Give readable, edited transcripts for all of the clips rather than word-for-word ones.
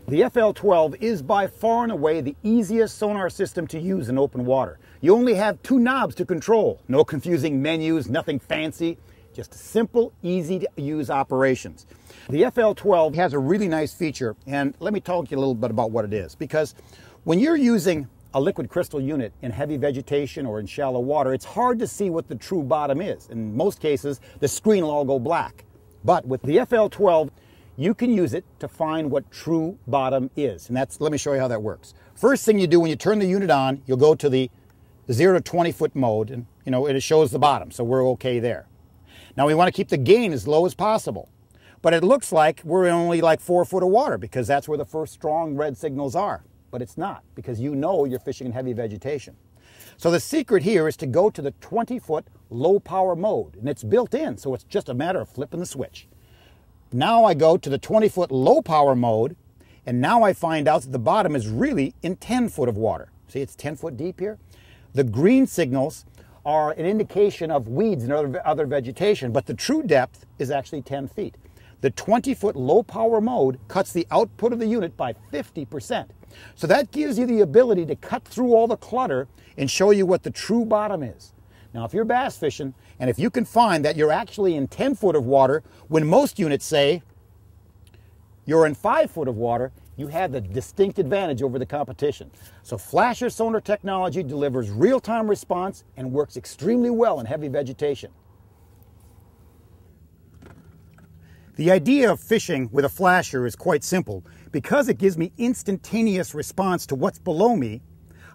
The FL12 is by far and away the easiest sonar system to use in open water. You only have two knobs to control. No confusing menus, nothing fancy. Just simple, easy to use operations. The FL12 has a really nice feature, and let me talk to you a little bit about what it is. Because when you're using a liquid crystal unit in heavy vegetation or in shallow water, it's hard to see what the true bottom is. In most cases, the screen will all go black. But with the FL12, you can use it to find what true bottom is. And let me show you how that works. First thing you do when you turn the unit on, you'll go to the 0 to 20 foot mode, and it shows the bottom, so we're okay there. Now we want to keep the gain as low as possible. But it looks like we're in only like 4 foot of water because that's where the first strong red signals are. But it's not, because you're fishing in heavy vegetation. So the secret here is to go to the 20-foot low power mode, and it's built in, so it's just a matter of flipping the switch. Now I go to the 20-foot low power mode, and now I find out that the bottom is really in 10 foot of water. See, it's 10 foot deep here. The green signals are an indication of weeds and other vegetation, but the true depth is actually 10 feet. The 20-foot low power mode cuts the output of the unit by 50%. So that gives you the ability to cut through all the clutter and show you what the true bottom is. Now, if you're bass fishing, and if you can find that you're actually in 10 foot of water, when most units say you're in 5 foot of water, you have the distinct advantage over the competition. So Flasher sonar technology delivers real-time response and works extremely well in heavy vegetation. The idea of fishing with a flasher is quite simple. Because it gives me instantaneous response to what's below me,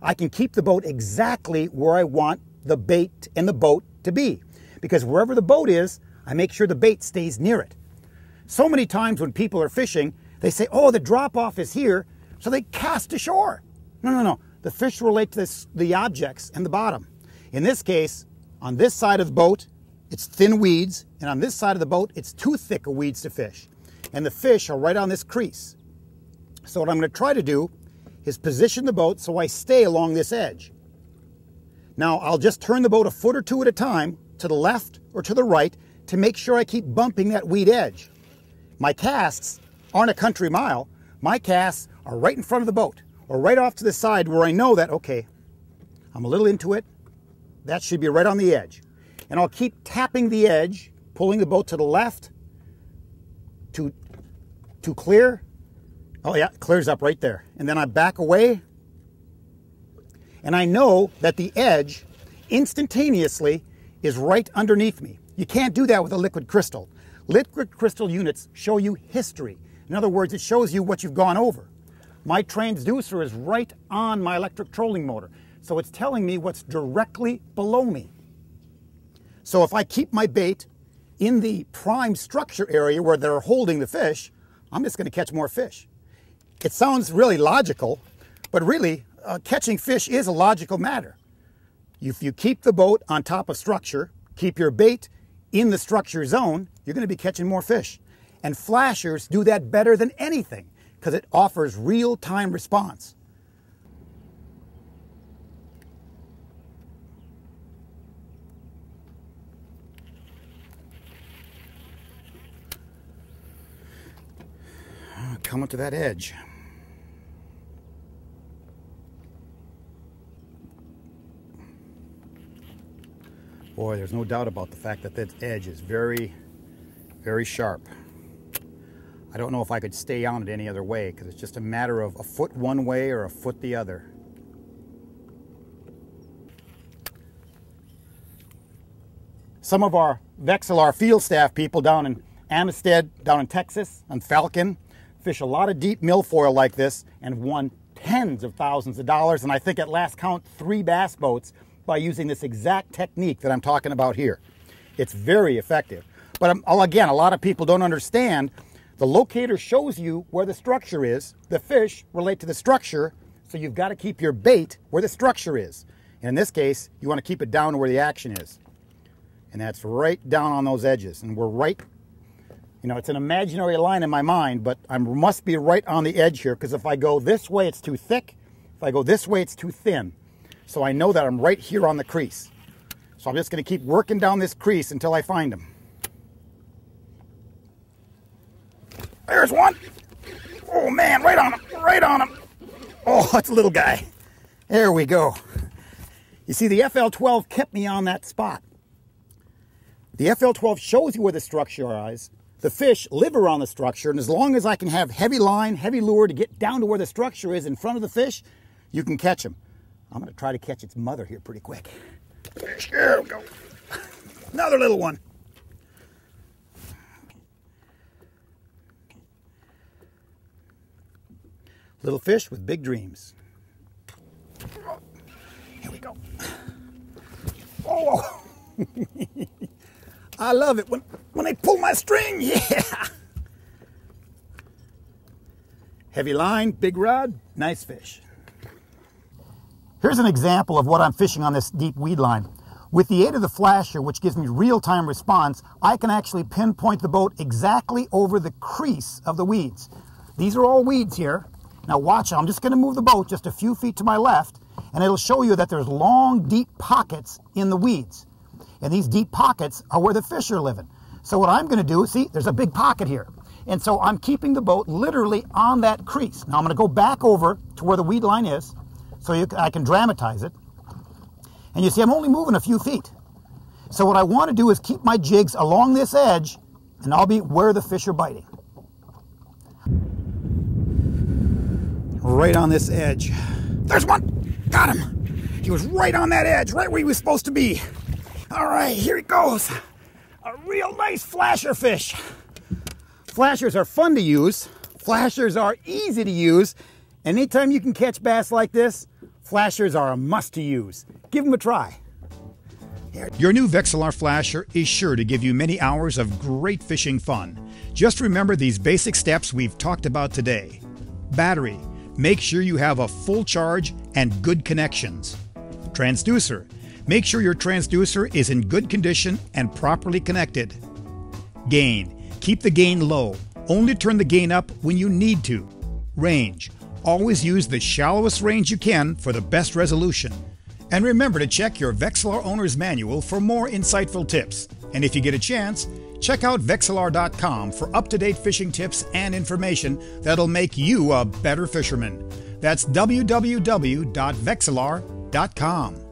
I can keep the boat exactly where I want the bait and the boat to be. Because wherever the boat is, I make sure the bait stays near it. So many times when people are fishing, they say, oh, the drop-off is here, so they cast ashore. No. The fish relate to the objects and the bottom. In this case, on this side of the boat, it's thin weeds, and on this side of the boat, it's too thick of weeds to fish. And the fish are right on this crease. So what I'm going to try to do is position the boat so I stay along this edge. Now, I'll just turn the boat a foot or two at a time, to the left or to the right, to make sure I keep bumping that weed edge. My casts aren't a country mile. My casts are right in front of the boat, or right off to the side where I know that, okay, I'm a little into it. That should be right on the edge. And I'll keep tapping the edge, pulling the boat to the left, to clear. Oh yeah, it clears up right there. And then I back away, and I know that the edge instantaneously is right underneath me. You can't do that with a liquid crystal. Liquid crystal units show you history. In other words, it shows you what you've gone over. My transducer is right on my electric trolling motor, so it's telling me what's directly below me. So if I keep my bait in the prime structure area where they're holding the fish, I'm just going to catch more fish. It sounds really logical, but really, catching fish is a logical matter. If you keep the boat on top of structure, keep your bait in the structure zone, you're going to be catching more fish. And flashers do that better than anything because it offers real-time response. Coming to that edge. Boy, there's no doubt about the fact that that edge is very, very sharp. I don't know if I could stay on it any other way because it's just a matter of a foot one way or a foot the other. Some of our Vexilar field staff people down in Amistad, down in Texas, on Falcon, fish a lot of deep milfoil like this and won tens of thousands of dollars, and I think at last count 3 bass boats by using this exact technique that I'm talking about here. It's very effective. But again, a lot of people don't understand. The locator shows you where the structure is. The fish relate to the structure, so you've got to keep your bait where the structure is. And in this case, you want to keep it down to where the action is. And that's right down on those edges. And we're right, it's an imaginary line in my mind, but I must be right on the edge here, because if I go this way, it's too thick. If I go this way, it's too thin. So I know that I'm right here on the crease. So I'm just going to keep working down this crease until I find him. There's one. Oh man, right on him, right on him. Oh, that's a little guy. There we go. You see, the FL12 kept me on that spot. The FL12 shows you where the structure is. The fish live around the structure, and as long as I can have heavy line, heavy lure to get down to where the structure is in front of the fish, you can catch them. I'm going to try to catch its mother here pretty quick. There we go. Another little one. Little fish with big dreams. Here we go. Oh, I love it when they pull my string. Yeah. Heavy line, big rod, nice fish. Here's an example of what I'm fishing on this deep weed line. With the aid of the flasher, which gives me real-time response, I can actually pinpoint the boat exactly over the crease of the weeds. These are all weeds here. Now watch, I'm just going to move the boat just a few feet to my left, and it'll show you that there's long, deep pockets in the weeds. And these deep pockets are where the fish are living. So what I'm going to do, see, there's a big pocket here. And so I'm keeping the boat literally on that crease. Now I'm going to go back over to where the weed line is, so I can dramatize it. And you see, I'm only moving a few feet. So what I want to do is keep my jigs along this edge, and I'll be where the fish are biting. Right on this edge. There's one! Got him! He was right on that edge, right where he was supposed to be. All right, here he goes. A real nice flasher fish. Flashers are fun to use. Flashers are easy to use. Anytime you can catch bass like this, flashers are a must to use. Give them a try. Here. Your new Vexilar flasher is sure to give you many hours of great fishing fun. Just remember these basic steps we've talked about today. Battery. Make sure you have a full charge and good connections. Transducer. Make sure your transducer is in good condition and properly connected. Gain. Keep the gain low. Only turn the gain up when you need to. Range. Always use the shallowest range you can for the best resolution. And remember to check your Vexilar Owner's Manual for more insightful tips. And if you get a chance, check out Vexilar.com for up-to-date fishing tips and information that'll make you a better fisherman. That's www.vexilar.com.